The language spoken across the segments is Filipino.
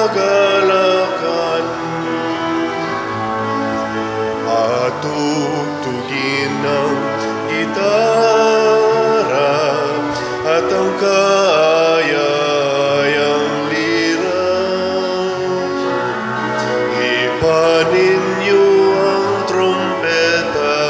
kagalakan atugtugin ng gitara at ang kaaya-ayang lira. Ipanin niyo ang trumpeta.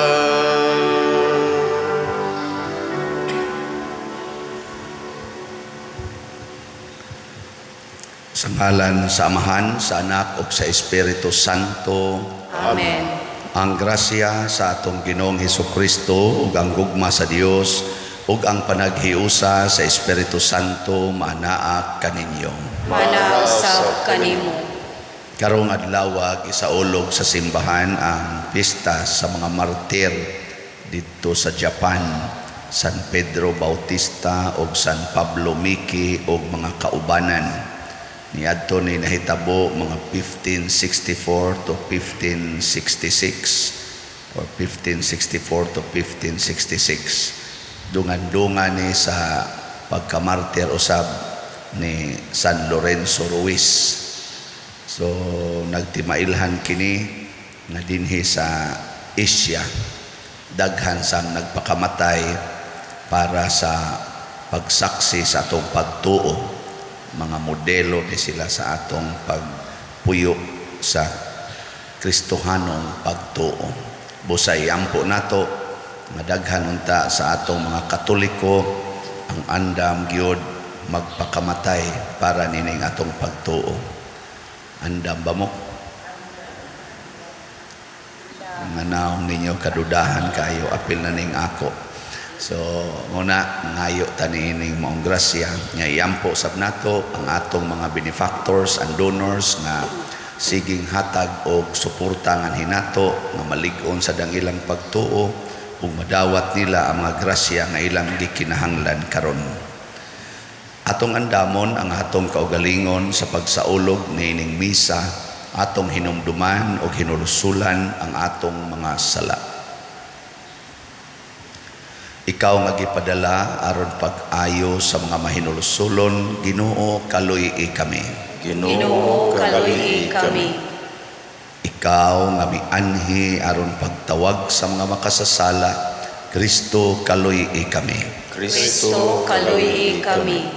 Sa ngalan sa Amahan, sa Anak ug sa Espiritu Santo. Amen. Ang grasya sa atong Ginoong Hesukristo ug ang gugma sa Dios ug ang panaghiusa sa Espiritu Santo manaa kaninyo. Manausab kanimo. Karong adlaw isaulog sa simbahan ang pista sa mga martir dito sa Japan, San Pedro Bautista ug San Pablo Miki ug mga kaubanan. Niadto ni nahitabo mga 1564 to 1566 or 1564 to 1566. Dungan-dungan ni sa pagkamartir usab ni San Lorenzo Ruiz. So nagtimailhan kini na dinhi sa Asia, daghan sang nagpakamatay para sa pagsaksi sa atong pagtuo. Mga modelo ni sila sa atong pagpuyo sa Kristohanong pagtuo. Busay ampo nato nga daghan unta sa atong mga Katoliko ang andam gyud magpakamatay para nining atong pagtuo. Andam ba mo? Nga naong ninyo kadudahan kayo, apil na ning ako. So, muna, ngayo taniining maong grasya, nga iyampo sab nato ang atong mga benefactors and donors nga siging hatag o suporta nga hinato nga malig-on sa dangilang pagtuo ug madawat nila ang mga grasya nga ilang gikinahanglan karon. Atong andamon ang atong kaugalingon sa pagsaulog niining misa, atong hinumduman ug hinulusulan ang atong mga sala. Ikaw nga gipadala aron pag-ayo sa mga mahinulusulon, Ginoo kaluy-i kami. Ginoo kaluy-i kami. Ikaw nga mianhi aron pagtawag sa mga makasasala, Kristo kaluy-i kami. Kristo kaluy-i kami.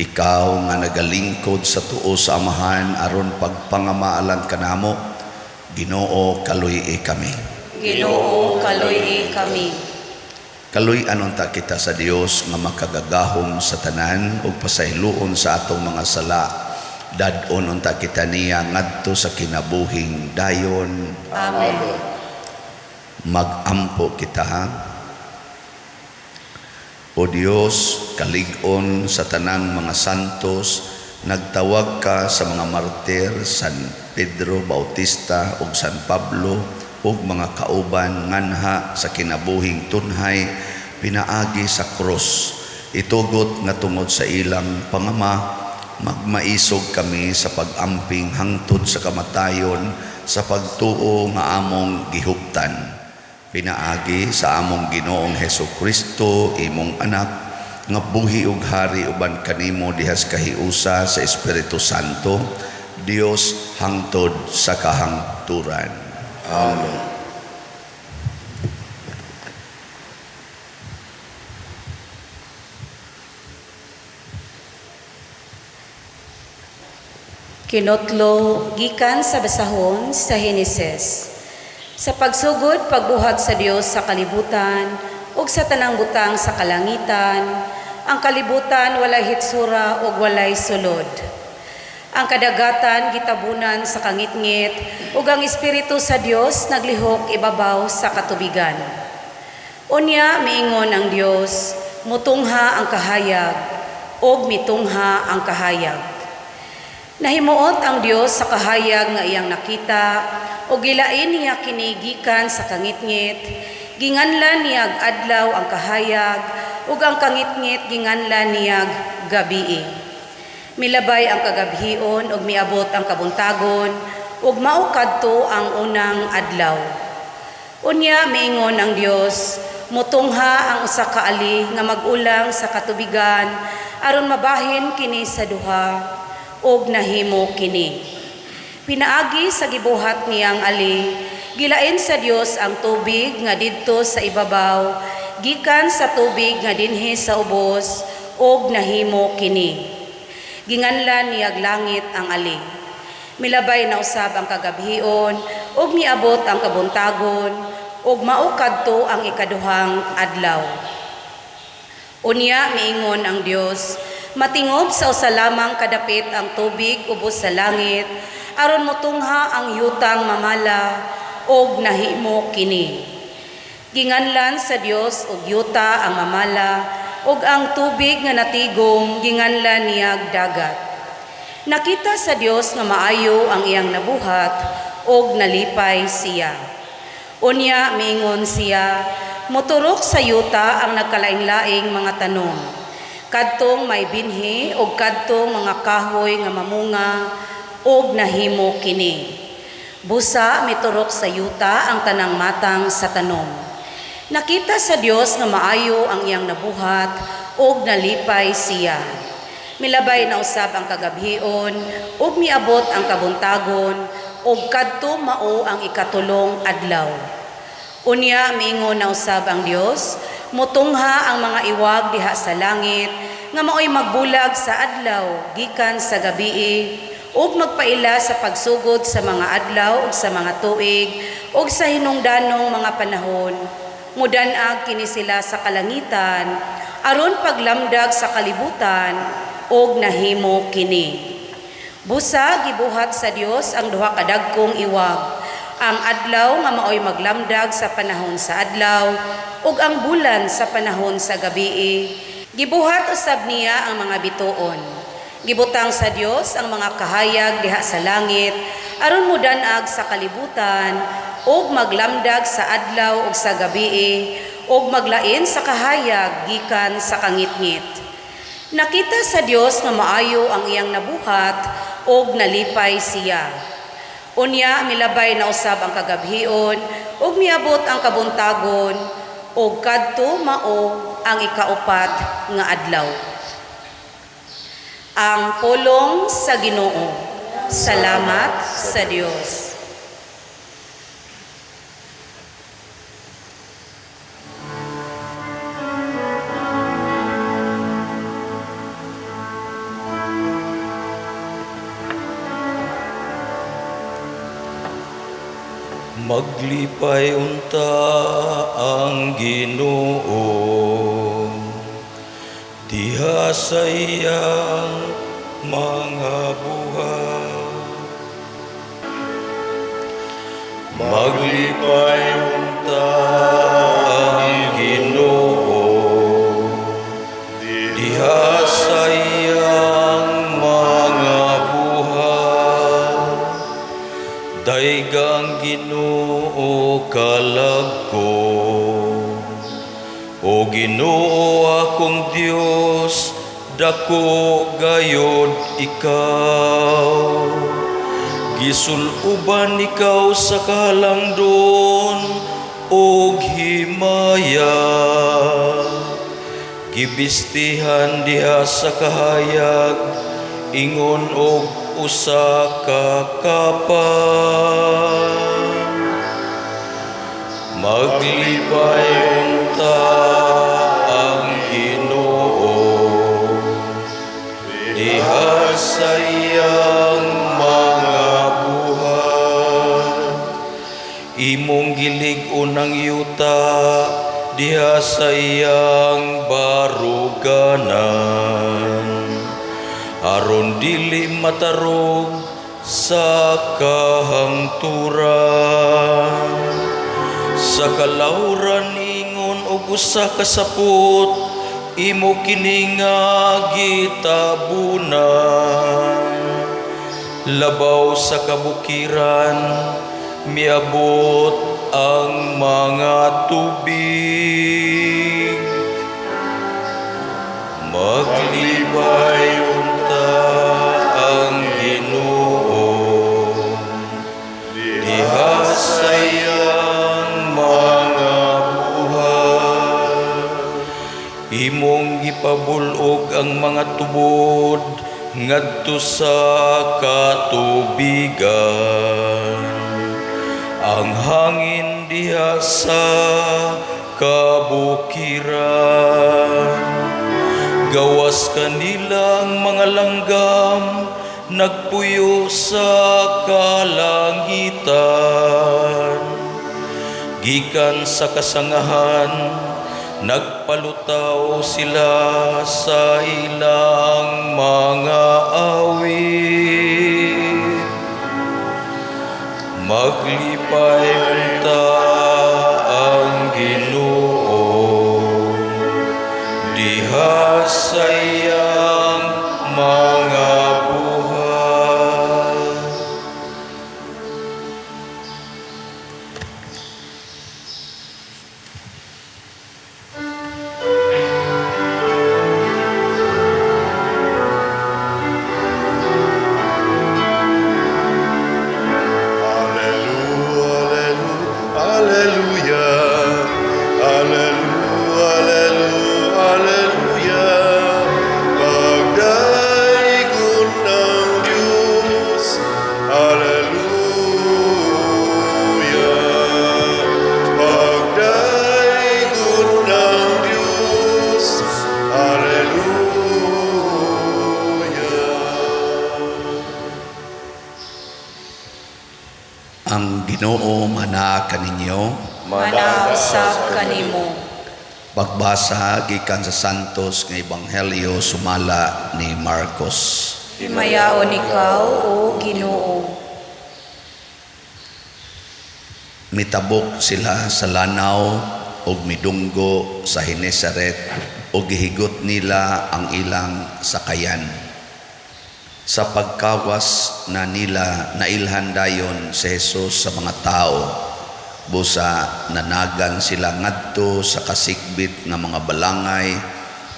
Ikaw nga nagalingkod sa tuo sa Amahan aron pagpangamaalan kanamo, Ginoo kaluy-i kami. Ginoo kaluy-i kami. Kaluy anunta kita sa Dios nga makagagahom sa tanan ug pasayloon sa atong mga sala. Dad-on unta kita niya ngadto sa kinabuhing dayon. Amen. Magampo kita ha. O Dios, kalig-on sa tanang mga santos, nagtawag ka sa mga martir San Pedro Bautista ug San Pablo ug mga kauban nganha sa kinabuhing tunhay pinaagi sa krus. Itugot nga tungod sa ilang pangama, magmaisog kami sa pag-amping hangtod sa kamatayon sa pagtuo nga among gihuptan. Pinaagi sa among Ginoong Hesukristo, imong anak, nga buhi ug hari uban kanimo dihas kahiusa sa Espiritu Santo, Dios hangtod sa kahangturan. Amen. Kinotlo gikan sa basahon sa Heneses. Sa pagsugod pagbuhat sa Dios sa kalibutan ug sa tanang butang sa kalangitan, ang kalibutan walay hitsura ug walay sulod. Ang kadagatan gitabunan sa kangitngit ug ang Espiritu sa Dios naglihok ibabaw sa katubigan. Unya miingon ang Dios, mutungha ang kahayag ug mitungha ang kahayag. Nahimuot ang Dios sa kahayag nga iyang nakita ug gilain niya kini gikan sa kangitngit. Ginganlan niyag adlaw ang kahayag ug ang kangitngit ginganlan niyag gabii. Milabay ang kagabhion ug miabot ang kabuntagon ug mao kadto ang unang adlaw. Unya miingon ang Dios, mutungha ang usa ka ali nga mag-ulang sa katubigan aron mabahin kini sa duha. ug nahimo kini. Pinaagi sa gibuhat niyang ali, gilain sa Dios ang tubig nga didto sa ibabaw, gikan sa tubig nga dinhi sa ubos, ug nahimo kini. Ginganlan niyag langit ang ali. Milabay na usab ang kagabhion, ug miabot ang kabuntagon, ug mao kadto ang ikaduhang adlaw. Unya miingon ang Dios, matingob sa usa lamang kadapit ang tubig ubos sa langit, aron motungha ang yutang mamala, ug nahimo kini. Ginganlan sa Dios og yuta ang mamala, ug ang tubig nga natigom ginganlan niyag dagat. Nakita sa Dios nga maayo ang iyang nabuhat, ug nalipay siya. Unya miingon siya, moturok sa yuta ang nagkalaing-laing mga tanom. Kadtong may binhi ug kadtong mga kahoy nga mamunga, ug nahimo kini. Busa miturok sa yuta ang tanang matang sa tanom. Nakita sa Dios nga maayo ang iyang nabuhat, ug nalipay siya. Milabay na usab ang kagabhion, ug miabot ang kabuntagon, ug kadto mao ang ikatulong adlaw. Unya miingon na usab ang Dios, motungha ang mga iwag diha sa langit, nga maoy magbulag sa adlaw gikan sa gabii, ug magpaila sa pagsugod sa mga adlaw ug sa mga tuig, ug sa hinungdanong mga panahon. Mudan-ag kini sila sa kalangitan, aron paglamdag sa kalibutan, ug nahimo kini. Busa gibuhat sa Dios ang duha ka dagkong iwag, ang adlaw nga maoy maglamdag sa panahon sa adlaw, ug ang bulan sa panahon sa gabii. Gibuhat usab niya ang mga bituon. Gibutang sa Dios ang mga kahayag diha sa langit, aron mudan-ag sa kalibutan, ug maglamdag sa adlaw ug sa gabii, ug maglain sa kahayag gikan sa kangitngit. Nakita sa Dios nga maayo ang iyang nabuhat, ug nalipay siya. Unya milabay na usab ang kagabhion, ug miabot ang kabuntagon, ug kadto mao ang ikaupat nga adlaw. Ang pulong sa Ginoo. Salamat sa Dios. Maglipay unta ang Ginoo diha sa iyang mga buhat. Maglipay unta ang Ginoo diha sa iyang mga buhat. Daigang Ginoo kalagko, o Ginoo akong Dios, dako gayod ikaw. Gisuluban ikaw sa kahalangdon og himaya, gibistihan diha sa kahayag, ingon og usa ka kapan. Maglipay unta ang Ginoo diha sa iyang mga buhat. Imong gilig-on ang yuta diha sa iyang baruganan, aron dili matarog sa kahangturan. Sa kalawran ingon og usa ka sapot, imo kini nga gitabunan. Labaw sa kabukiran, miabot ang mga tubig. Maglibay unta ang Ginoo diha sa iyang mga buhat. Imong gipabulog ang mga tubod ngadto sa katubigan. Ang hangin diha sa kabukiran, gawas kanilang mga langgam, nagpuyo sa kalangitan. Gikan sa kasangahan, nagpalutaw sila sa ilang mga awit. Maglipay unta ang Ginoo diha sa iyang mga buhay. Ang Ginoo mana kaninyo. Manausab kanimo. Pagbasa gikan sa Santos nga Ebanghelyo sumala ni Marcos. Himayaon ikaw, O Ginoo. Mitabok sila sa lanaw ug midunggo sa Genesaret ug gihigot nila ang ilang sakayan. Sa pagkawas na nila nailhan dayon si Jesus sa mga tao, busa nanagan sila ngadto sa kasikbit nga mga balangay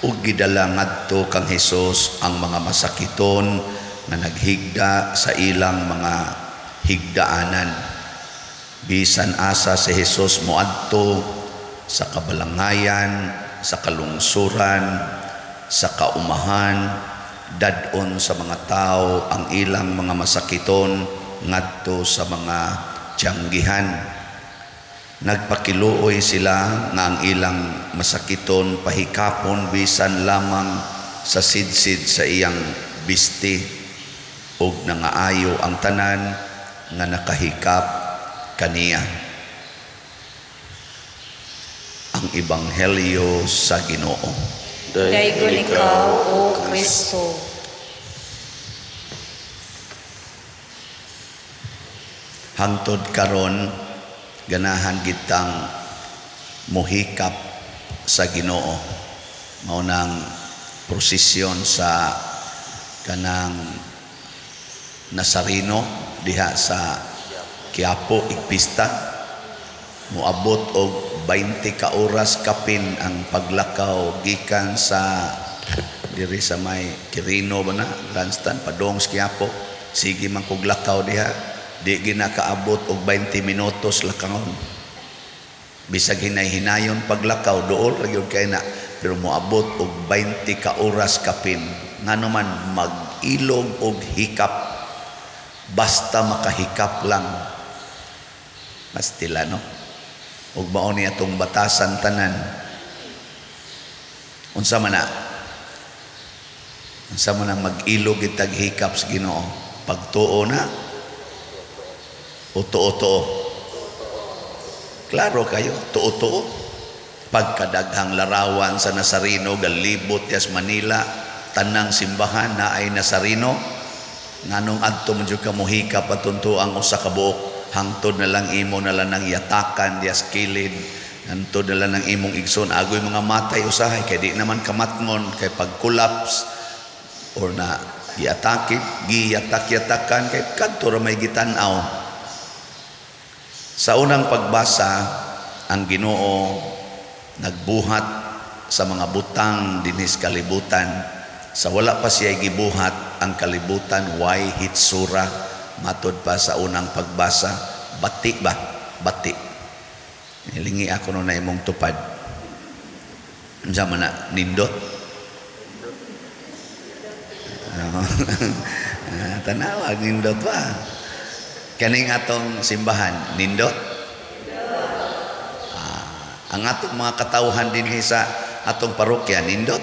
ug gidala ngadto kang Jesus ang mga masakiton nga naghigda sa ilang mga higdaanan. Bisan asa si Jesus moadto sa kabalangayan, sa kalungsuran, sa kaumahan, dadon sa mga tao ang ilang mga masakiton ngadto sa mga tiyanggihan. Nagpakiluoy sila nga ang ilang masakiton pahikapon bisan lamang sa sidsid sa iyang bisti ug nangaayo ang tanan nga nakahikap kaniya. Ang Ebanghelyo sa Ginoo. Daygon ikaw, O Kristo. Hangtod karon ganahan kitang mohikap sa Ginoo. Mao nang prosesyon sa kanang Nazareno diha sa Quiapo igpista. Moabot og 20 ka oras kapin ang paglakaw gikan sa diri sa may Quirino ba na Lanstan padong sa Quiapo. Sige man kog lakaw diha, di ginakaabot og 20 minutos lakawon. Bisag hinay-hinayon paglakaw dool ra gyud kay na, pero moabot og 20 ka oras kapin. Ngano man mag-ilog og hikap, basta makahikap lang. Mastila no. Ug mao ni atong batasan tanan. Unsa man ang mag-ilog itag hikap sa Ginoo? Pagtuo na o tuo-tuo? Klaro kayo, tuo-tuo. Pagkadaghang larawan sa Nazareno galibot yas Manila, tanang simbahan na ay Nazareno. Nganong adto man jud ka mohikap atunto ang usa ka buok, hangtod na lang imo na lang ng yatakan dias kilid, hangtod na lang ng imong igsoon agoy mga matay usahay kay di naman kamatngon kay pag-collapse or na giyatak-yatakan kay kadto ra may gitan-aw. Sa unang pagbasa, ang Ginoo nagbuhat sa mga butang dinis kalibutan. Sa wala pa siya gibuhat ang kalibutan, way hitsura. Matod pa sa unang pagbasa, bati ba? Bati. Nilingi ako no na imong tupad. Unsa man na nindot? Tanawag nindot ba? Kaning atong simbahan nindot. Ang atong mga katauhan din sa atong parokya nindot.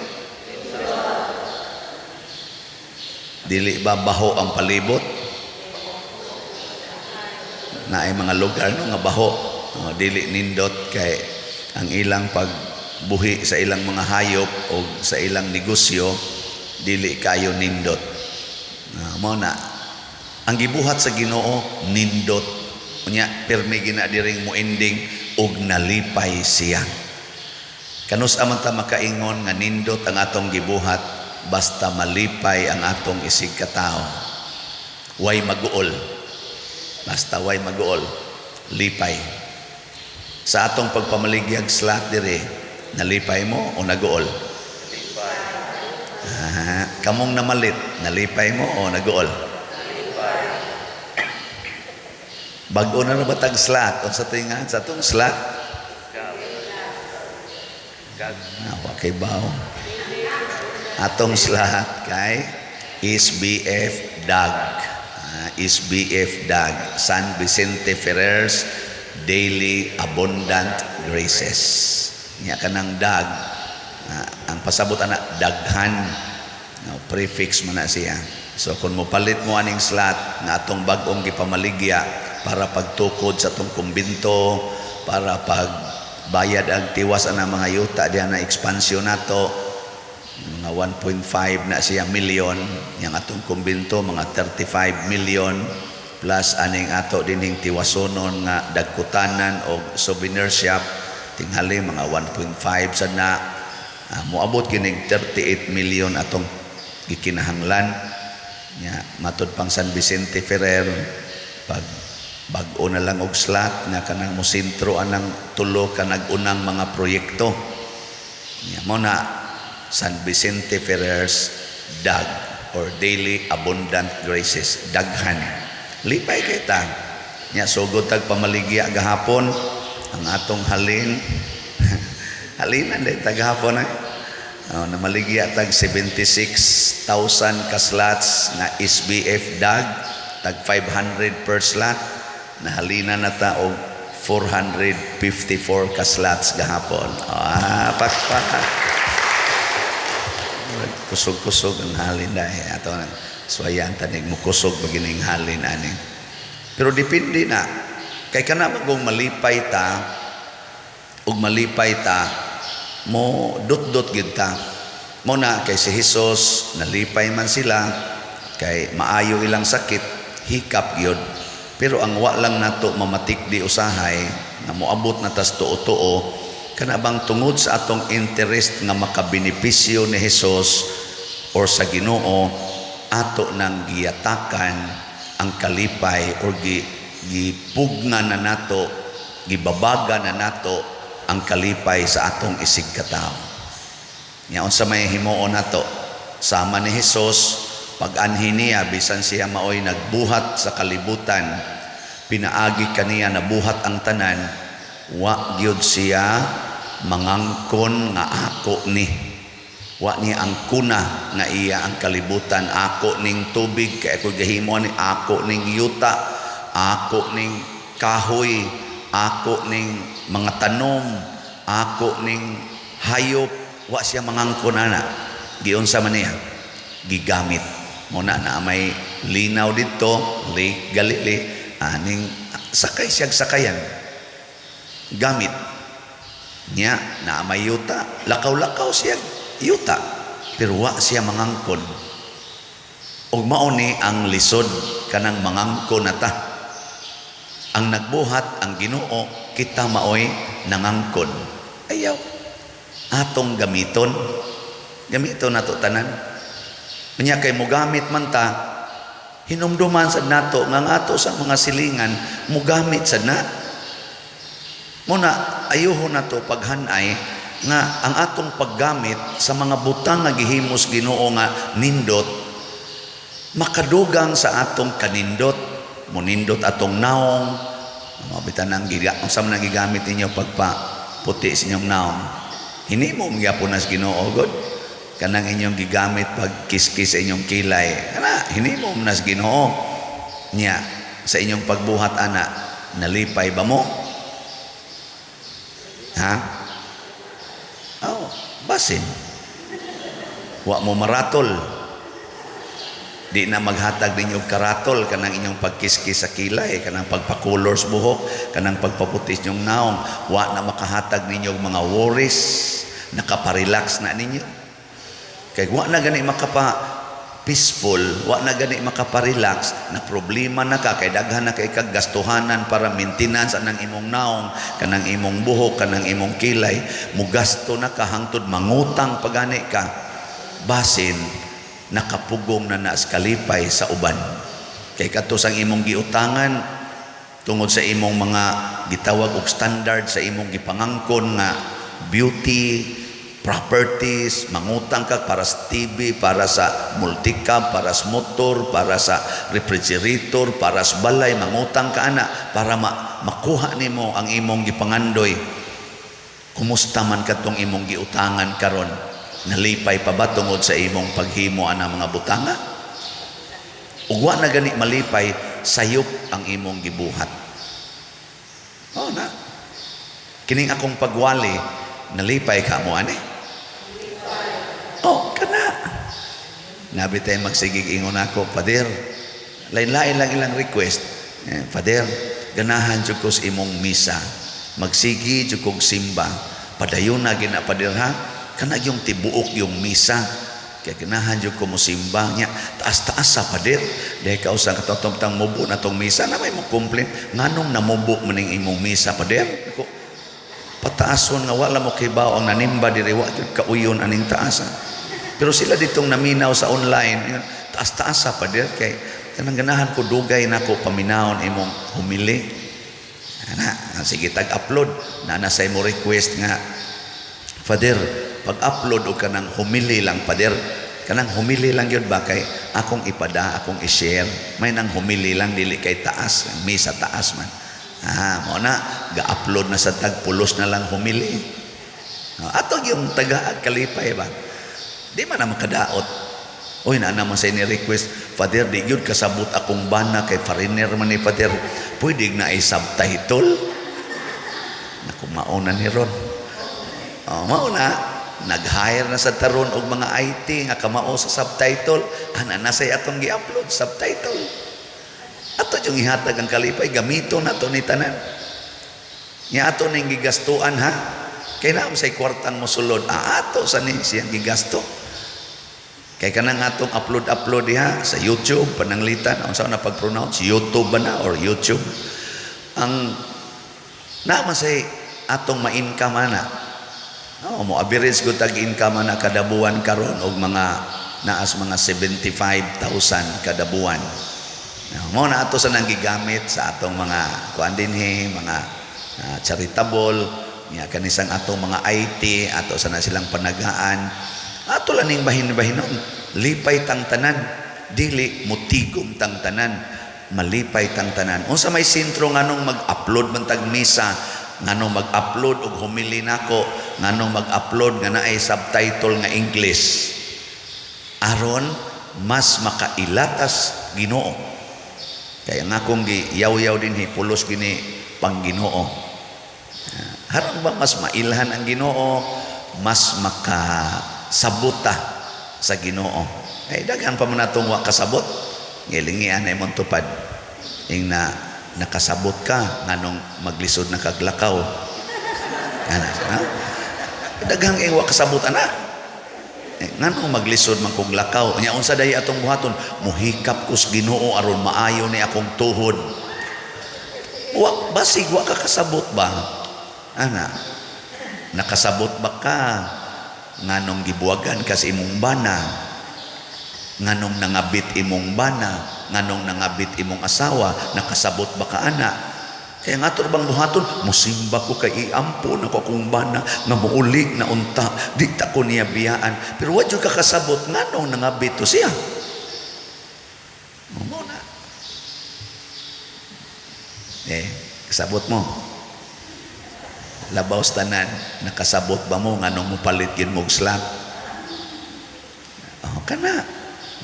Dili ba baho ang palibot? Na ay mga lugar no nga baho. Dili nindot kay ang ilang pagbuhi sa ilang mga hayop o sa ilang negosyo dili kayo nindot. Mao na ang gibuhat sa Ginoo nindot. Unya pirmi gina diring moending og nalipay siya. Kanus amang ta makaingon nga nindot ang atong gibuhat basta malipay ang atong isig katao. Way maguol. Basta way maguol. Lipay. Sa atong pagpamaligyag slat dire, nalipay mo o naguol? Lipay. Kamong namalit, nalipay mo o naguol? Lipay. Bago na ba tag slat? O sa tingan sa atong slat? Nawa kay bao. Atong slat kay SBF DAG. SBF DAG, San Vicente Ferrer's Daily Abundant Graces. Nya kanang DAG, ang pasabot ana daghan, prefix man na siya. So kung mo palit mo aning slat nga atong bag-ong gipamaligya para pagtukod sa atong kumbinto, para pagbayad ang tiwas ana mga yuta diha na ekspansyon nato, mga 1.5 na siya milyon, yang atong kumbinto mga 35 million plus aning ato dining tiwasonon nga dagkutanan o souvenir shop tingali mga 1.5 sad na moabot kining 38 million atong gikinahanglan nya matud pang San Vicente Ferrer pag bag-o na lang og slat nga kanang mosentro anang tulo ka nag-unang mga proyekto nya mo na San Vicente Ferrer's DAG or Daily Abundant Graces. Daghan. Lipay kita. Nya sugod tag pamaligya gahapon ang atong halin. Halinan day tag hapon ay. Namaligya tag 76,000 ka slots na SBF DAG tag 500 per slot. Nahalinan na ta og 454 ka slots gahapon. Pakpak. Kusog-kusog ang halin dahil ato na swayan tanig mo kusog bagining halin aning pero depende na kay kana magong malipay ta mo dot gid ta mo na kay si Hesus nalipay man sila kay maayo ilang sakit hikap gyud pero ang wa lang nato mamatikdi usahay na moabot na tas tuo-tuo kana bang tungod sa atong interest nga makabenepisyo ni Hesus or sa Ginoo ato nang giyatakan ang kalipay or gipugna na nato gibabaga na nato ang kalipay sa atong isig katao nya unsa may himuon nato sama ni Hesus pag-anhi niya bisan siya maoy nagbuhat sa kalibutan pinaagi kaniya na buhat ang tanan wa gyud siya mangangkon nga ako ni wa niya ang kuna nga iya ang kalibutan ako ning tubig kay ako gahimo ni ako ning yuta ako ning kahoy ako ning mga tanom ako ning hayop wa siya mangangkon ana giunsa man niya gigamit mo na may linaw dito Lake Galilee aning sakay siyag sakayan gamit niya na may yuta lakaw-lakaw siya yuta pero wa siya mangangkon ug mao ni ang lisod kanang mangangkon nata ang nagbuhat ang Ginoo kita maoy nangangkon ayaw atong gamiton nato tanan unya kay mo gamit man ta hinumduman sad nato nga ato sa mga silingan mo gamit sad na muna ayuho na to paghanay nga ang atong paggamit sa mga butang nga gihimos Ginoo nga nindot makadugang sa atong kanindot munindot atong naong mabitan ang unsa man gigamit ninyo pagpa puti sa inyong naong hinimo gyapon as Ginoo god kanang inyong gigamit pag kiskis sa inyong kilay, kana hinimo nas Ginoo nya sa inyong pagbuhat ana, nalipay ba mo? Ha? Oh, basin. Wa mo maratol. Di na maghatag ninyo karatol kanang inyong pagkiskis sa kilay, kanang pagpakulor sa buhok, kanang pagpaputis nyong naong. Wa na makahatag ninyo mga worries, nakaparelax na ninyo. Kaya wa na gani peaceful, wa na gani makaparelax, na problema na ka, kay daghan na kay kagastuhanan para maintenance anang imong naong, kanang imong buhok, kanang imong kilay, mugasto na ka hangtod mangutang pagani ka, basin nakapugong na naas kalipay sa uban. Kay kato sang imong giutangan tungod sa imong mga gitawag og standard sa imong gipangangkon nga beauty, properties, mangutang ka para sa TV, para sa multicab, para sa motor, para sa refrigerator, para sa balay, mangutang ka ana para makuha nimo ang imong gipangandoy. Kumusta man katong imong giutangan karon? Nalipay pa ba tungod sa imong paghimo ana mga butanga? Ug wa na gani malipay, sayop ang imong gibuhat. Oh na. Kining akong pagwali, nalipay ka mo ani? Oh, kana. Nabi tayo magsigig ingon ako, Pader, lain-lain lang ilang request. Pader, ganahan jud ko sa imong misa. Magsigi jud kog simba. Padayon na gina Pader ha. Kana yung tibuok yung misa. Kaya ganahan jud ko mo simba nya. Taas-taas sa Pader. Dahil ka usang katotong mubo na tong misa na may mo complain. Nganong namubo maning imong misa Pader? Ako, pataason nga wala mo kibaw ang nanimba diri wa jud kauyon aning taasan. Pero sila ditong naminaw sa online, taas-taas sa Pader kay kanang ganahan ko dugay nako paminawon imong humili. Ana, sige tag-upload na sa mo request nga Father, pag-upload o kanang humili lang Pader, kanang humili lang yun ba kay akong ipada, akong i-share, may nang humili lang dili kay taas, ang misa taas man. Mo na ga-upload na sa tagpulos na lang humili. Ato yung taga-kalipay ba? Di man na makadaot. Oy na naman sa ni-request, Father, di yun kasabot akong bana kay foreigner man ni Father. Pwede na i-subtitle. Naku, mauna ni Ron. Mauna, nag-hire na sa taron og mga IT nga kamao sa subtitle. Ana na say atong gi-upload subtitle. Ato yung ihatag ang kalipay, gamito na to ni tanan. Nya ato ning gigastuan ha. Kay naam say kwartang mosulod. Ato sa ni siyang gigasto. Kay kanang atong upload diha sa YouTube pananglitan unsa na pag-pronounce YouTube ba na or YouTube. Ang naman say atong ma-income ana. Mo average gud tag income na kada buwan karon og mga naas mga 75,000 kada buwan. Mo na ato sa nang gigamit sa atong mga kuan dinhi, mga charitable, nya kanisang atong mga IT, ato sa na silang panagaan. Ato lang ning bahin-bahinon, lipay tang tanan, dili mutigom tang tanan, malipay tang tanan. Unsa may sentro nganong mag-upload man tag misa, nganong mag-upload og humili nako, nganong mag-upload nga naay subtitle nga English. Aron mas makailatas Ginoo. Kaya nga kung giyaw-yaw din pulos gini pang Ginoo. Harang ba mas mailhan ang Ginoo, mas makasabuta sa Ginoo. Ay daghan pa man natong wa kasabot. Ngilingian ay mong tupad. Ing na nakasabot ka nganong maglisod na kaglakaw. Ana, ha? Daghang ing wa kasabot ana. Nganong maglisod man kog lakaw. Nya unsa dahi atong buhaton? Muhikap kus Ginoo aron maayo ni akong tuhod. Wa basig wa ka kasabot ba? Ana. Nakasabot ba ka nganong gibuwagan ka sa imong bana? Nganong nangabit imong bana? Nganong nangabit imong asawa? Nakasabot ba ka ana? Kaya nga ito bang buhaton, musimba ko kay iampo na ko akong bana nga muuli na unta, di ta ko niya biyaan. Pero wad yung kakasabot, nga nung nangabit to siya. Muna. Kasabot mo. Labaw tanan, nakasabot ba mo nga nung mupalit yun mong slap? kana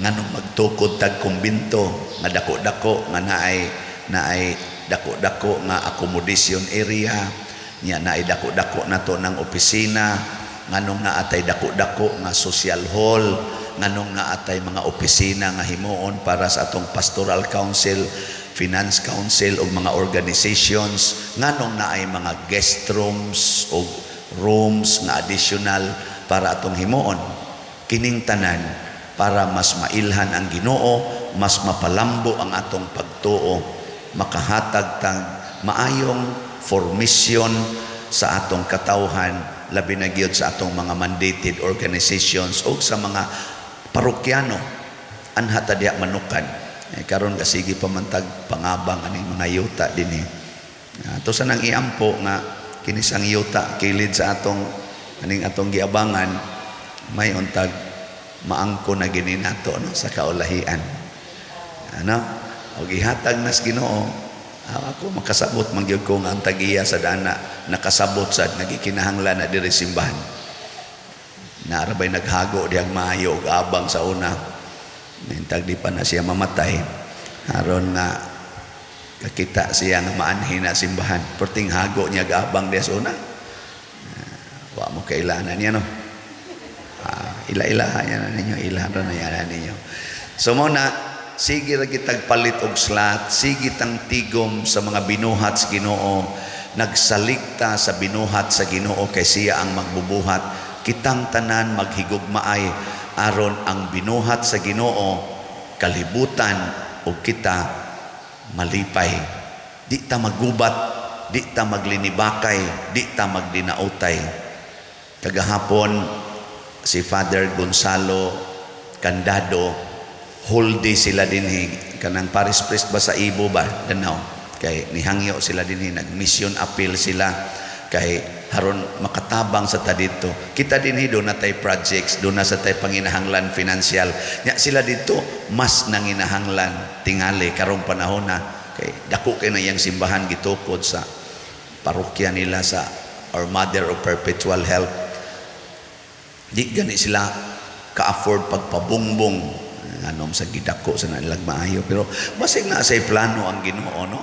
nganong magtukod tag kumbinto nga dako-dako nga naay dako-dako nga accommodation area nya, naay dako-dako nato ng opisina, nganong naatay dako-dako nga social hall, nganong naatay mga opisina nga himuon para sa atong pastoral council, finance council o mga organizations, nganong naay mga guest rooms o rooms nga additional para atong himuon. Kining tanan para mas mailhan ang Ginoo, mas mapalambo ang atong pagtuo, makahatag tang maayong formation sa atong katawhan, labi na gyud sa atong mga mandated organizations o sa mga parokyano anha ta diha manukan. Karon kasigi pamantag pangabang aning mga yuta dinhi. To sa nang iampo nga kini sang yuta kilid sa atong aning atong giabangan, may untag maangko na gini nato no, sa kaulahian. O gihatag nas Ginoo, ako makasabot mangyud ko nga ang tagiya sa dana nakasabot sad nagikinahanglan na diri simbahan. Naarabay naghago diyang maayo og abang sa una. Nintag di pa na siya mamatay. Haron nga kakita siya nga maanhi na simbahan. Perting hago niya gaabang diya sa una. Wa mo kailanan niya no. Ila-ilahan yan na ninyo, ilahan na yan ninyo. So muna, sige ra kitag palit og slat, sige tang tigom sa mga binuhat sa Ginoo, nagsaligta sa binuhat sa Ginoo kay siya ang magbubuhat. Kitang tanan maghigugmaay aron ang binuhat sa Ginoo kalibutan o kita malipay. Di ta magubat, di ta maglinibakay, di ta magdinautay. Kagahapon si Father Gonzalo Candado, whole day sila dinhi kanang Paris Priest ba sa Ibo ba Danao, kay nihangyo sila dinhi, nag-mission appeal sila kay haron makatabang sa ta dito. Kita dinhi do na tay projects, do na sa tay panginahanglan financial nya, sila dito mas nanginahanglan tingali karong panahon na kay dako kay na yang simbahan gitukod sa parokya nila sa Our Mother of Perpetual Help. Di gani sila ka-afford pagpabungbong anom sa gidako sa nilang maayo, pero basig na say plano ang Ginoo no.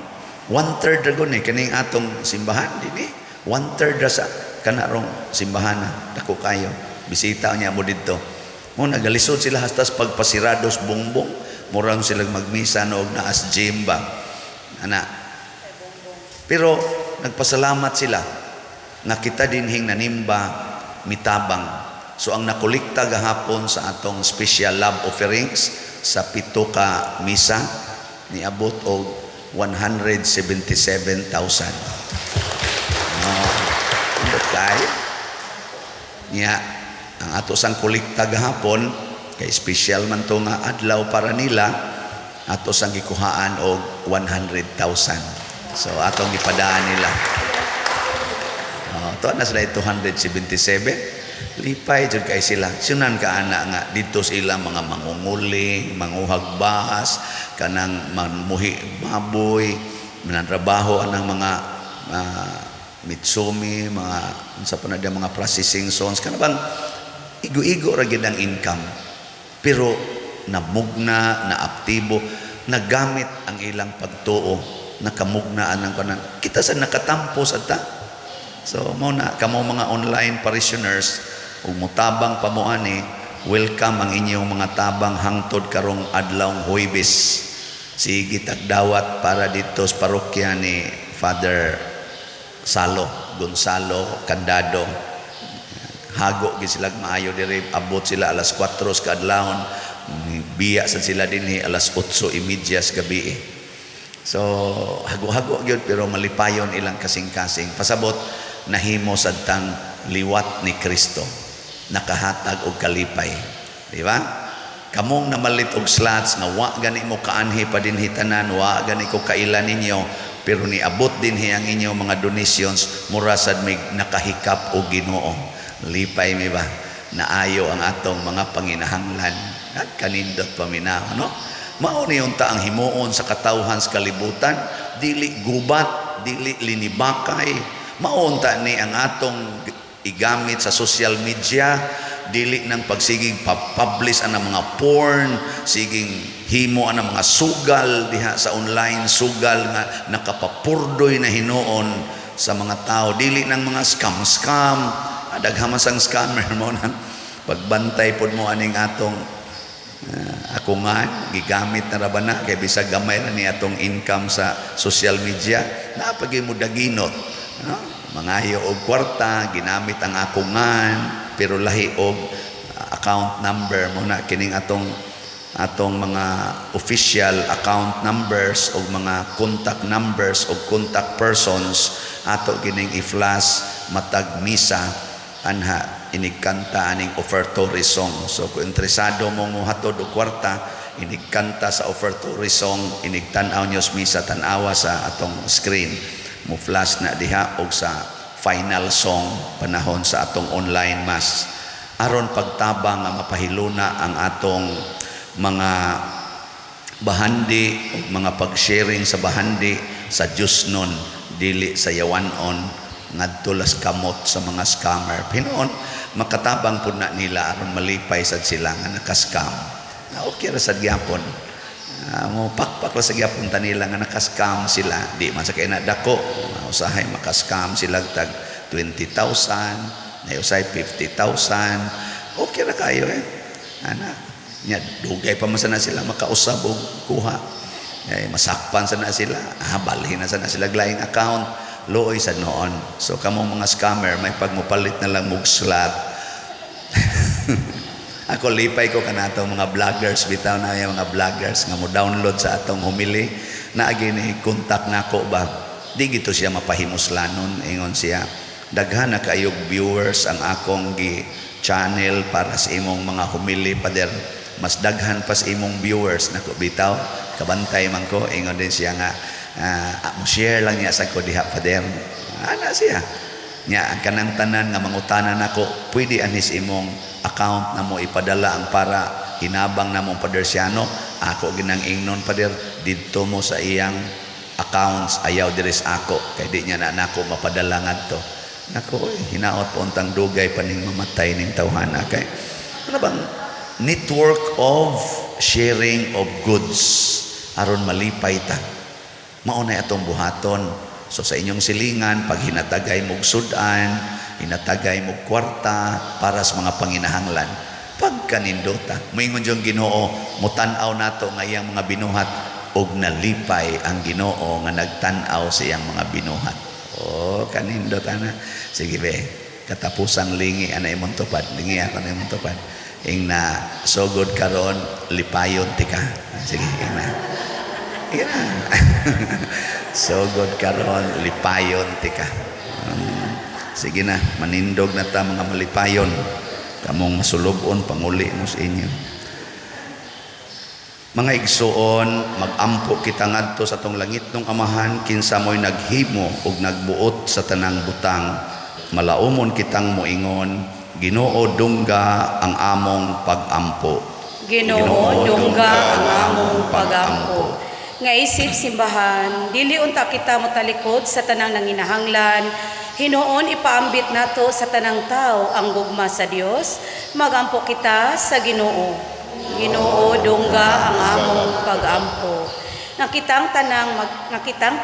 1/3 dragon kaning atong simbahan dinhi, 1/3 sa kanarong simbahan dako kayo bisita niya mo didto. Mo nagalisod sila hastas pagpasirados bungbong, murang sila magmisa no og naas gym ba ana. Pero nagpasalamat sila nga kita dinhing nanimba mitabang. So ang nakolekta gahapon sa atong special love offerings sa 7 ka misa niabot og 177,000. Kay niya ang ato sang kolekta gahapon kay special man to nga adlaw para nila, ato sang gikuhaan og 100,000. So atong gipadaan nila. To na sila 277. Lipay jud kay sila. Sunan ka ana nga dito sila mga mangunguli, manguhag bahas, kanang manmuhi baboy, manantrabaho anang mga mitsumi, mga unsa pa na dia mga processing zones, kana bang igo-igo ra gyud ang income. Pero namugna, naaktibo, nagamit ang ilang pagtuo, nakamugna anang kanan. Kita sa nakatampo sa ta. So mo na kamo mga online parishioners ug mutabang pa mo ani, welcome ang inyong mga tabang hangtod karong adlawng Huwebes. Sige tagdawat para dito sa parokya ni Father Gonzalo Candado. Hago gid sila maayo diri, abot sila alas 4 sa adlawon, biya sa sila dinhi alas 8:30 sa gabi. So hago-hago gyud pero malipayon ilang kasing-kasing. Pasabot nahimo sadtang liwat ni Kristo, nakahatag og kalipay, di ba? Kamong namalit og slots nga wa gani mo kaanhi pa dinhi tanan, wa gani ko kailan ninyo, pero niabot dinhi ang inyo mga donations mura sad mig nakahikap og Ginoo. Lipay mi ba? Naayo ang atong mga panginahanglan at kanindot paminaw, no? Mao ni unta ang himuon sa katawhan sa kalibutan, dili gubat, dili linibakay. Maunta ni ang atong igamit sa social media, dili ng pagsigig publish ang mga porn, siging himo ang mga sugal diha sa online, sugal nga nakapapurdoy na hinuon sa mga tao, dili ng mga scam. Daghamas ang scammer mo nang pagbantay pod mo aning atong ako nga gigamit na ra ba na kay bisag gamay ra ni atong income sa social media, napagi mo daginot, no? Mangayo og kwarta, ginamit ang akungan, pero lahi og account number mo na kining atong mga official account numbers o mga contact numbers o contact persons ato kining i-flash matag misa anha inigkanta aning offertory song. So kung interesado mo hatod og kwarta, inigkanta sa offertory song, inigtan-aw niyo sa misa, tan-awa sa atong screen, mo flash na diha og sa final song panahon sa atong online mass, aron pagtabang nga mapahiluna ang atong mga bahandi o mga pag-sharing sa bahandi sa Diyos nun, dili sa yawanon ngadto las kamot sa mga scammer. Pinoon makatabang pud na nila aron malipay sad sila nga naka-scam. Okay ra sad gyapon. Mo pakpak ra sa gyapon ta nila nga naka-scam sila. Di man sa kay na dako, usahay maka-scam sila tag 20,000, na usahay 50,000. Okay ra kayo ana. Nya dugay pa man sana sila makausab og kuha. Masakpan sana sila. Balhin na sana sila laing account. Looy sa noon. So kamo mga scammer, may pagmupalit na lang mug slot. Ako lipay ko kanato mga vloggers, bitaw na yung mga vloggers nga mo download sa atong humili na gini contact nako ba. Di gito siya mapahimuslanon, ingon siya. Daghan na kayog viewers ang akong gi channel para sa imong mga humili pader. Mas daghan pas imong viewers nako bitaw. Kabantay man ko, ingon din siya nga mo share lang niya sa ko diha pader. Ana siya nya ang kanang tanan nga mangutanan nako, pwede anis imong account na mo ipadala ang para hinabang na mong padersyano, ako ginang ingnon pader didto mo sa iyang accounts, ayaw diris ako kay di niya na nako mapadala ngadto. Nako hinaot po untang dugay paning mamatay ning tawhana kay ano bang network of sharing of goods aron malipay ta. Maunay atong buhaton. So sa inyong silingan, pag hinatagay mog sudan, hinatagay mog kwarta para sa mga panginahanglan, pagkanindota, moingon yung Ginoo, mutanaw nato nga iyang mga binuhat og nalipay ang Ginoo nga nagtanaw sa iyang mga binuhat. Kanindota na. Sige be, katapusang lingi ana imong tupad, lingi ako na imong tupad. Ing na sugod karon lipayon tika. Sige na. So good karon lipayon tika. Sige na, manindog na ta mga malipayon. Kamong masulubon panguli mo sa inyo. Mga igsuon, magampo kita ngadto sa tong langit ng Amahan kinsa mo'y naghimo ug nagbuot sa tanang butang. Malaumon kitang moingon, Ginoo dungga ang among pagampo. Ginoo dungga ang among pagampo. Nga isip simbahan, dili unta kita motalikod sa tanang nanginahanglan, hinuon ipaambit nato sa tanang tao ang gugma sa Dios, magampo kita sa Ginoo. Ginoo dungga ang among pagampo. Nakitang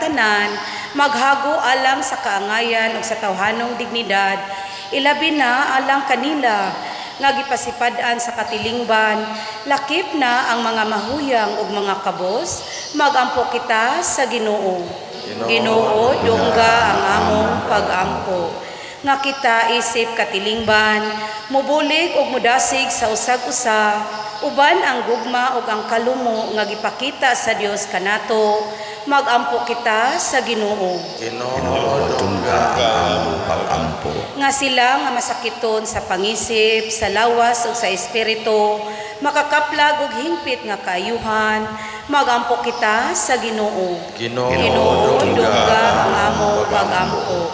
tanan maghago alang sa kaangayan ug sa tawhanong dignidad, ilabi na alang kanila nga gipasipadaan sa katilingban, lakip na ang mga mahuyang ug mga kabos, magampo kita sa Ginoo. Ginoo dungga ang among pagampo. Nga kita isip katilingban, mubulig ug mudasig sa usag-usa, uban ang gugma ug ang kalumo nga gipakita sa Dios kanato, magampo kita sa Ginoo. Ginoo dungga ang among pagampo. Nga sila nga masakiton sa pangisip, sa lawas ug sa espiritu, makakaplag og hingpit nga kaayuhan, magampo kita sa Ginoo. Ginoo dungga ang among pagampo.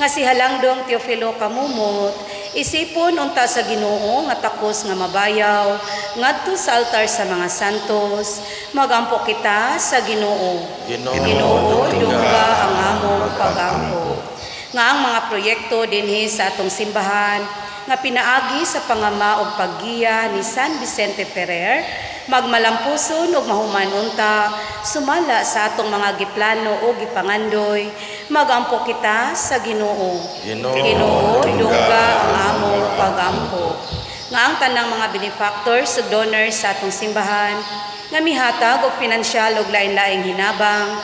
Nga si Halangdong Teofilo Kamumot, isipon unta sa Ginoo nga takos nga mabayaw, ngadto sa altar sa mga santos, magampo kita sa Ginoo. Ginoo dungga ang among pagampo. nga ang mga proyekto dinhi sa atong simbahan nga pinaagi sa pangama ug paggiya ni San Vicente Ferrer magmalampuson ug mahuman unta sumala sa atong mga giplano ug gipangandoy magampo kita sa Ginoo. Ginoo dungga ang among pagampo. Nga ang tanang mga benefactors ug donors sa atong simbahan nga mihatag og pinansyal ug lain-laing hinabang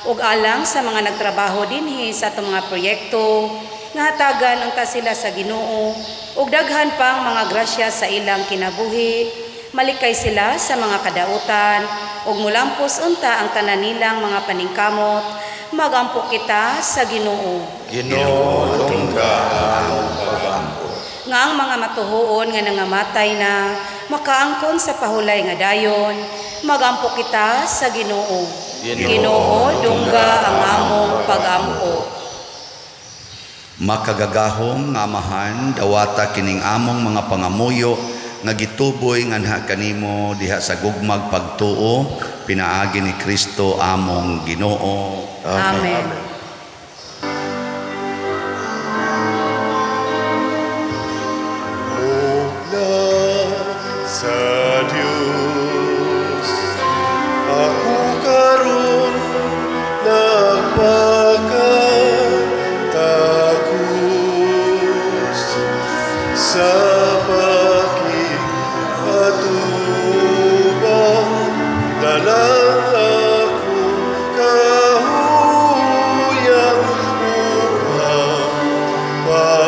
ug alang sa mga nagtrabaho dinhi sa atong mga proyekto nga hatagan unta sila sa Ginoo ug daghan pang mga grasya sa ilang kinabuhi. Malikay sila sa mga kadautan ug mulampos unta ang tanan nilang mga paningkamot. Magampo kita sa Ginoo. Ginoo dungga ang among pagampo. Nga ang mga matuhuon nga nangamatay na makaangkon sa pahulay nga dayon, magampo kita sa Ginoo. Ginoo dungga ang among pagampo. Makagagahom nga amahan dawata kining among mga pangamuyo nga gituboy nganha kanimo diha sa gugmag pagtuo pinaagi ni Kristo among Ginoo. Amen. Sa Diyos ako karon nagpakatakos sa pakikatubang dalang ako kahuyang upang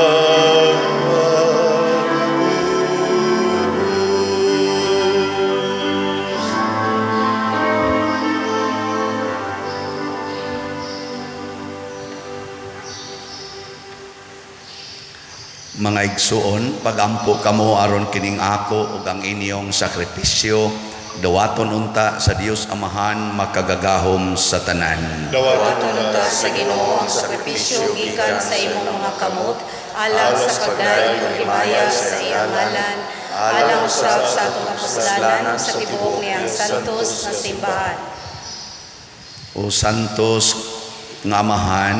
Mga igsuon, pagampo kamo aron kining ako ug ang inyong sakripisyo, dawaton unta sa Dios Amahan makagagahom sa tanan. Dawaton unta sa Ginoo ang sakripisyo gikan sa imong mga kamot alang sa pagdayon ug himaya sa iyang ngalan, alang usab sa atong kapuslanan sa tibuok niyang santos nga simbahan. O santos nga Amahan,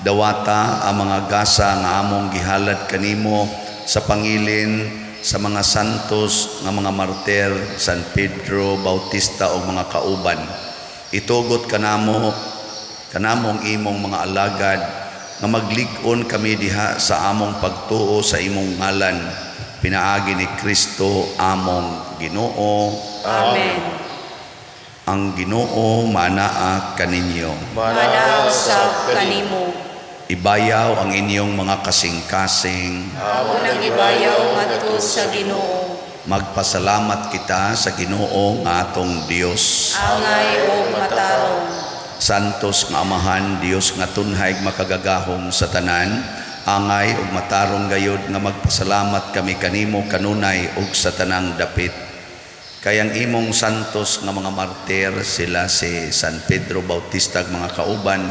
dawata ang mga gasa nga among gihalad kanimo sa pangilin sa mga santos nga mga martir, San Pedro Bautista o mga kauban. Itugot kanamong imong mga alagad nga maglig-on kami diha sa among pagtuo sa imong ngalan. Pinaagi ni Kristo among Ginoo. Amen. Ang Ginoo manaa kaninyo. Manaaw sa kanimo. Ibayaw ang inyong mga kasing-kasing. Ako nang ibayaw ngadto sa Ginoo. Magpasalamat kita sa Ginoo nga atong Dios. Angay o matarong. Santos nga Amahan, Dios nga tunhay makagagahom sa tanan. Angay ug matarong gayud nga magpasalamat kami kanimo kanunay ug sa tanang dapit. Kayang imong santos nga mga martir sila si San Pedro Bautista ug mga kauban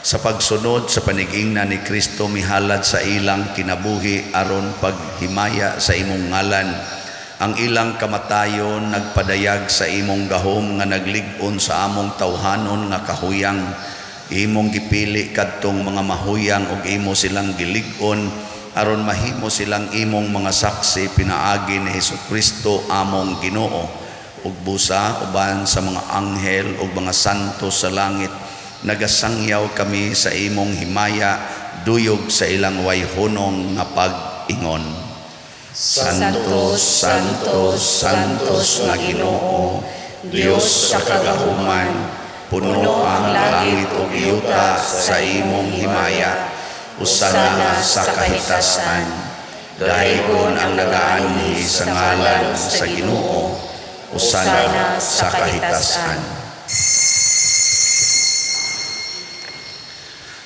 sa pagsunod sa panigingnan ni Kristo mihalad sa ilang kinabuhi aron paghimaya sa imong ngalan. Ang ilang kamatayon nagpadayag sa imong gahom nga naglig-on sa among tawhanon nga kahuyang. Imong gipili kadtong mga mahuyang ug imo silang gilig-on aron mahimo silang imong mga saksi pinaagi ni Hesukristo among Ginoo ug busa uban sa mga anghel ug mga santo sa langit. Nagasangyaw kami sa imong himaya duyog sa ilang wayhonong nga pag-ingon. Santos, Santos, Santos nga Ginoo, Dios sa kagahuman, puno ang langit ug yuta sa imong himaya. Usana sa kahitasan, dahigon ang nagaanhi sa ngalan sa Ginoo. Usana sa kahitasan.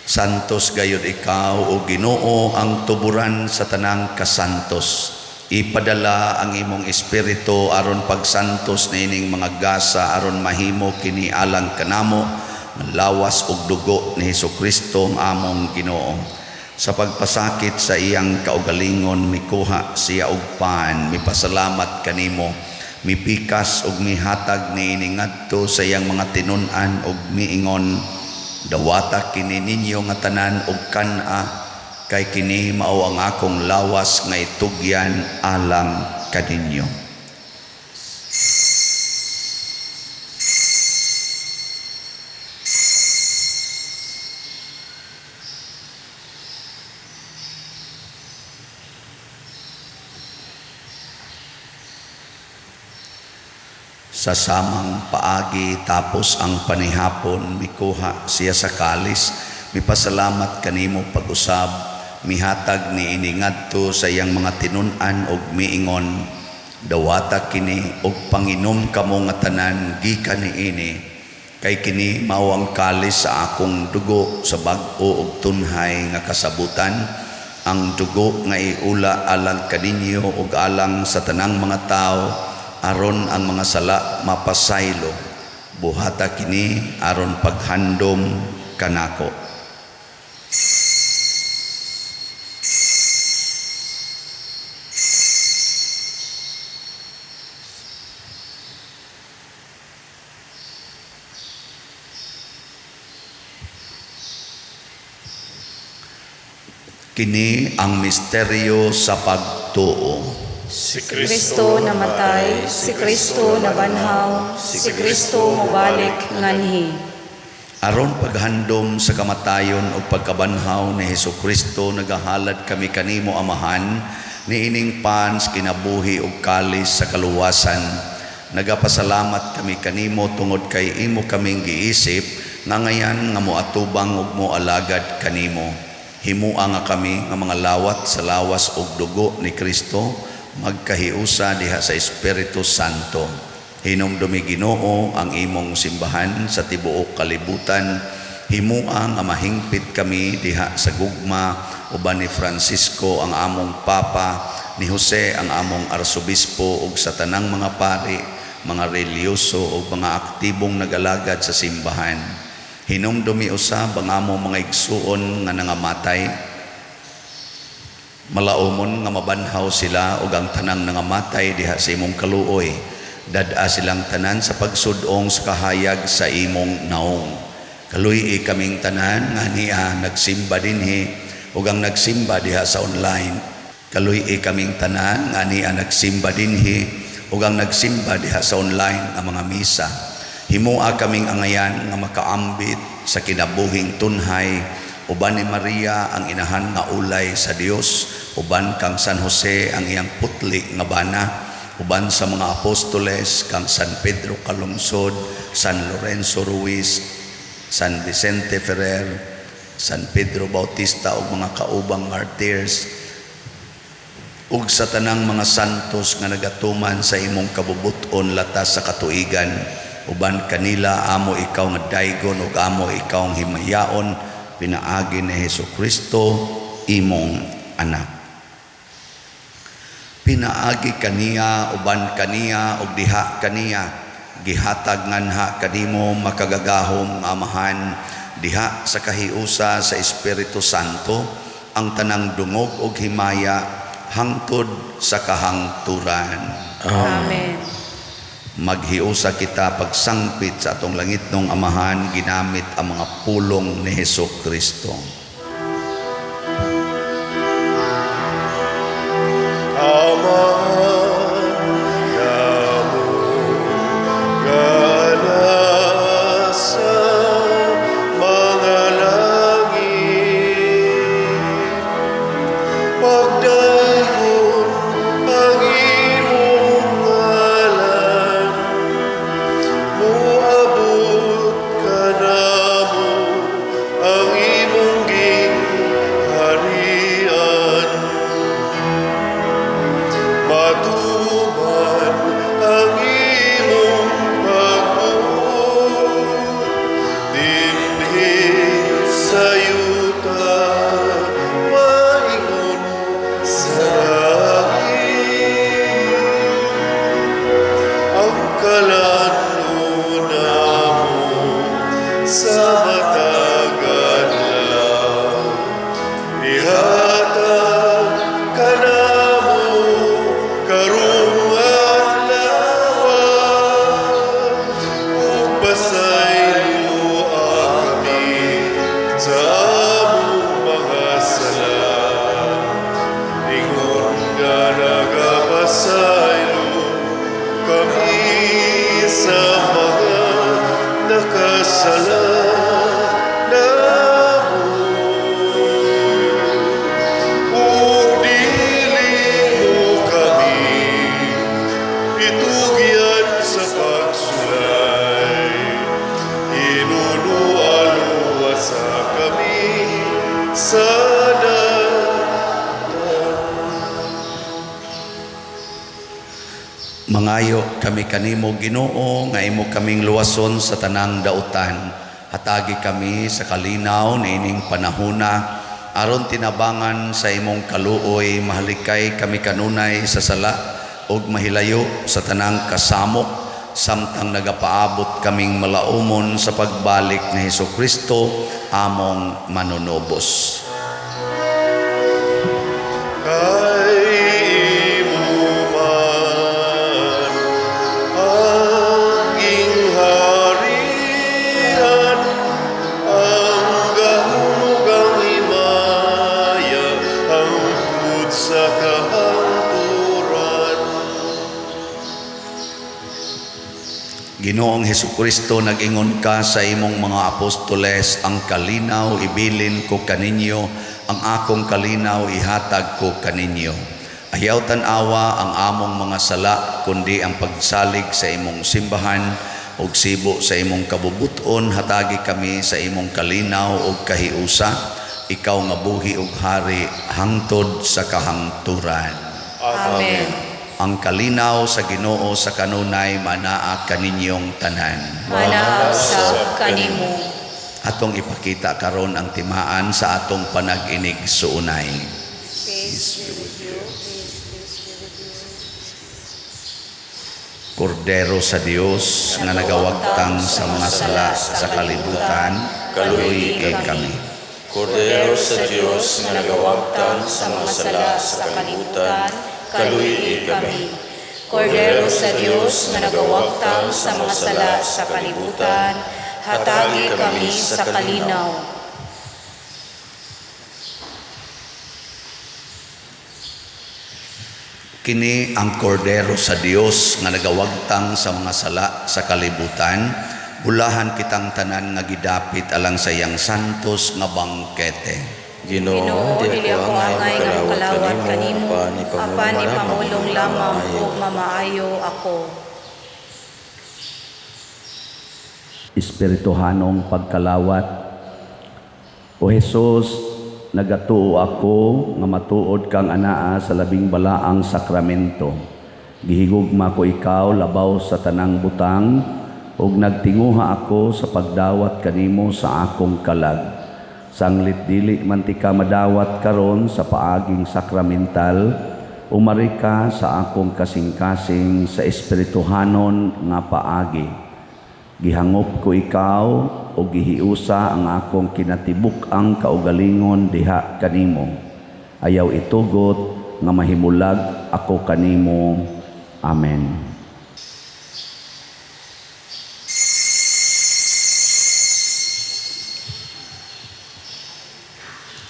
Santos gayud ikaw o Ginoo ang tuburan sa tanang kasantos. Ipadala ang imong espiritu aron pagsantos nining mga gasa aron mahimo kini alang kanamo lawas ug dugo ni Hesukristo ang among Ginoo. Sa pagpasakit sa iyang kaugalingon mikuha siya og pan, mipasalamat kanimo, mipikas ug mihatag niini ngadto sa iyang mga tinun-an ug miingon, Dawata kini ninyo nga tanan og kana, kay kini mao ang akong lawas nga itugyan alang kaninyo. Sa samang paagi tapos ang panihapon, mikuha siya sa kalis, mipasalamat kanimo pag-usab, mihatag ni iningadto sa iyang mga tinun-an og miingon, dawata kini og panginom kamo nga tanan gikan niini, kay kini mao ang kalis sa akong dugo sa bag-o og tunhay nga kasabutan, ang dugo nga iula alang kaninyo ug alang sa tanang mga tao, aron ang mga sala mapasaylo. Buhata kini aron paghandom kanako. Kini ang misteryo sa pagtuo. Si Kristo namatay, si Kristo nabanhaw, si Kristo mobalik nganhi. Aron paghandom sa kamatayon o pagkabanhaw ni Hesukristo, nagahalad kami kanimo amahan, niining pans kinabuhi og kalis sa kaluwasan. Nagapasalamat kami kanimo tungod kay imo kaming giisip, nga ngayan nga moatubang ug moalagad kanimo. Himua nga kami nga mga lawat sa lawas og dugo ni Kristo, magkahiusa diha sa Espiritu Santo. Hinumdumi Ginoo ang imong simbahan sa tibuok kalibutan. Himua nga mahingpit kami diha sa gugma, uban ni Francisco ang among Papa, ni Jose ang among Arsobispo ug sa tanang mga pari, mga reliyoso ug mga aktibong nagalagad sa simbahan. Hinumdumi usab ang among mga igsuon nga nangamatay. Malaumon nga mabanhaw sila ug ang tanang nangamatay diha sa imong kaluoy. Dad-a silang tanan sa pagsudong sa kahayag sa imong naong. Kaluy kaming tanan nga niya nagsimba dinhi ug ang nagsimba diha sa online. Kaluy kaming tanan nga niya nagsimba dinhi ug ang nagsimba diha sa online nga mga misa. Himua kaming angayan nga makaambit sa kinabuhing tunhay, uban ni Maria ang inahan nga ulay sa Dios, uban kang San Jose ang iyang putli nga bana, uban sa mga apostoles kang San Pedro Calungsod, San Lorenzo Ruiz, San Vicente Ferrer, San Pedro Bautista ug mga kaubang martyrs, ug sa tanang mga santos nga nagatuman sa imong kabubuton latas sa katuigan, uban kanila amo ikaw nga daygon ug amo ikaw ang himayaon, pinaagi ni Hesukristo imong anak. Pinaagi kaniya uban kaniya ug diha kaniya, gihatag nganha kanimo makagagahom nga amahan, diha sa kahiusa sa Espiritu Santo, ang tanang dungog ug himaya hangtod sa kahangturan. Amen. Maghiusa kita pagsangpit sa atong langitnong amahan ginamit ang mga pulong ni Hesukristo. Ama namo gana sa mga langit, pagdayon ang imong ngalan, muabot ka namo ang imong kasalanan ug dili mo kami itugyan sa pagsulay. Inunualuwasa kami sa Mangayo kami kanimo Ginoo nga imo kaming luwason sa tanang dautan. Hatagi kami sa kalinaw niining panahona aron tinabangan sa imong kaluoy. Mahalikay kami kanunay sa sala ug mahilayo sa tanang kasamok samtang nagapaabot kaming malaumon sa pagbalik ni Hesukristo among manunobos. Ginoong Hesukristo, nag-ingon ka sa imong mga apostoles, ang kalinaw ibilin ko kaninyo, ang akong kalinaw ihatag ko kaninyo. Ayaw tanawa ang among mga sala, kundi ang pagsalig sa imong simbahan ug sibo sa imong kabubuton. Hatagi kami sa imong kalinaw ug kahiusa, ikaw nga buhi ug hari hangtod sa kahangturan. Amen. Ang kalinaw sa Ginoo sa kanunay manaa kaninyong tanan. Manaa sa kanimo. Atong ipakita karon ang timaan sa atong panag-inig suunay. Kordero sa Dios nga nagawagtang sa mga sala sa kalibutan, kaluoy kami. Kordero sa Diyos nga nagawagtang sa mga sala sa kalibutan, kaluy kami. Kordero sa Diyos nga nagawagtang sa mga sala sa kalibutan, hatagi kami sa kalinaw. Kini ang kordero sa Dios nga nagawagtang sa mga sala sa kalibutan, bulahan kitang tanan nga gidapit alang sa iyang santos nga bangkete. Ginoo, di ako angay ng kalawat kanimo, apan ipamulong lamang ug mamaayo ako. Espirituhanong pagkalawat. O Jesus, nagatuo ako nga matuod kang anaa sa labing balaang sakramento. Gihigugma ko ikaw labaw sa tanang butang ug nagtinguha ako sa pagdawat kanimo sa akong kalag. Sanglit dili man ti ka madawat karon sa paaging sakramental, umari ka sa akong kasing-kasing sa espirituhanon nga paagi. Gihangop ko ikaw o gihiusa ang akong kinatibuk-ang kaugalingon diha kanimo. Ayaw itugot nga mahimulag ako kanimo. Amen.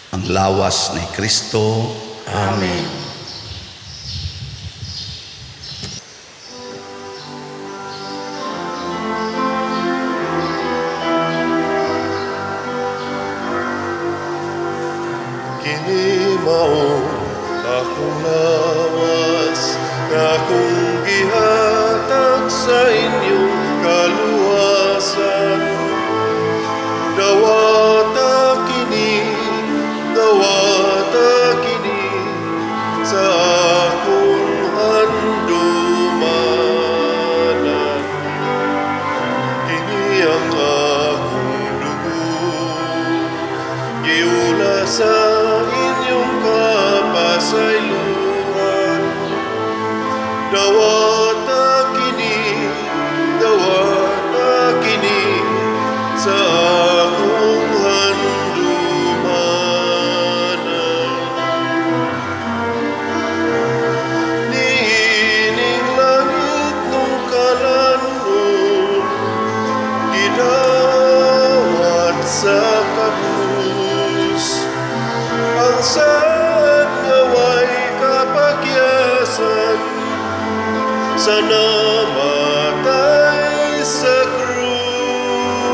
Ang lawas ni Kristo. Amen. Kini mao akong lawas nga akong gihatag sa inyong kaluwasan. Dawata kini sa akong handumanan. Kini ang akong dugo, giula sa inyong kapasayloan. Dawata kini sa akong handumanan. Niining langit nung kalangon, gidawat sa kabus. Ang sad nga way kapakyasan, sa namatay sa krus.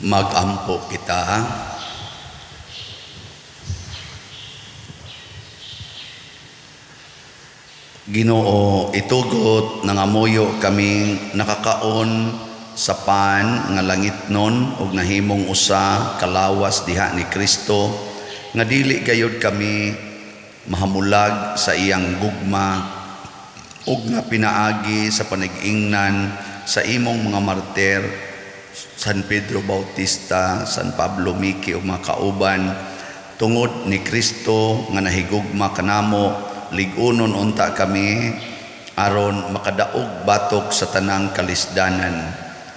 Magampo kita. Ginoo, itugot nangamuyo kaming nakakaon sa pan nga langitnon ug nahimong usa kalawas diha ni Kristo nga dili gayud kami mahamulag sa iyang gugma ug nga pinaagi sa panag-ingnan sa imong mga martir, San Pedro Bautista, San Pablo Miki ug mga kauban, tungod ni Kristo nga nahigugma kanamo, ligunon unta kami aron makadaog batok sa tanang kalisdanan.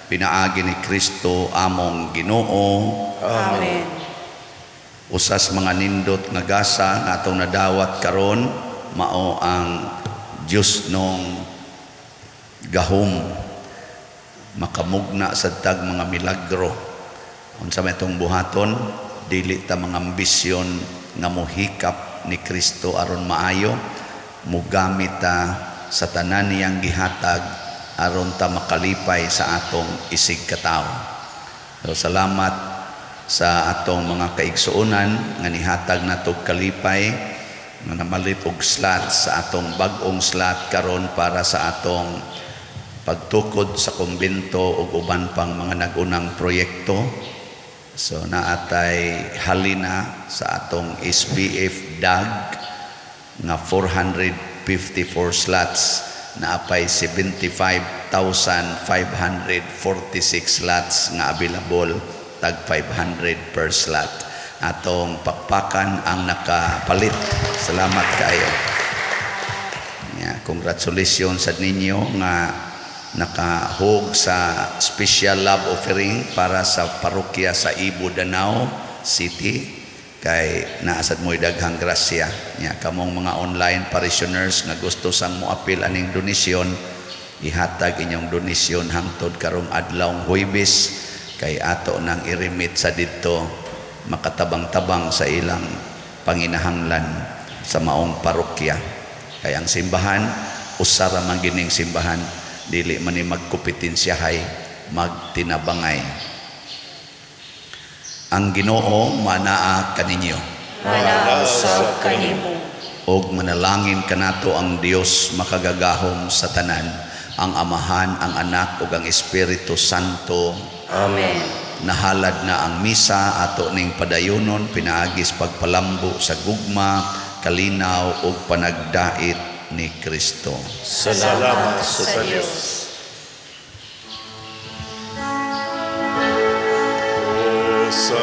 Pinaagi ni Kristo among Ginoo. Amen. Usas mga nindot nga gasa nga atong nadawat karon mao ang Dios nung gahom makamugna sa tag mga milagro. Unsa may itong buhaton, dili ta mga ambisyon nga mohikap ni Kristo aron maayo, mugamit ta sa tanan niyang gihatag aron ta makalipay sa atong isig katawo. So, salamat sa atong mga kaigsuonan nga nihatag nato kalipay nga namalit og slot sa atong bag-ong slot karon para sa atong pagtukod sa kumbento ug uban pang mga nagunang proyekto. So naatay halina sa atong SBF DAG nga 454 slots, naapay 75,546 slots nga available, tag 500 per slot. Atong pakpakan ang nakapalit. Salamat kayo. Congratulations sa ninyo nga nakahog sa special love offering para sa parokya sa Ibo, Danao City, kay naasad mo'y daghang grasya. Kamong mga online parishioners nga gusto sang moapil aning donasyon, ihatag inyong donasyon hangtod karong adlawng Huwebes, kay ato nang i-remit sa dito makatabang-tabang sa ilang panginahanglan sa maong parokya. Kay ang simbahan, usara man gining simbahan, dili man ni magkumpetensyahay, magtinabangay. Ang Ginoo manaa kaninyo. Manausab kanimo. Og manalangin kanato ang Dios makagagahom sa tanan, ang Amahan, ang Anak ug ang Espiritu Santo. Amen. Nahalad na ang misa, ato ning padayonon pinaagis pagpalambo sa gugma, kalinaw ug panagdait ni Kristo. Salamat sa Diyos. Sa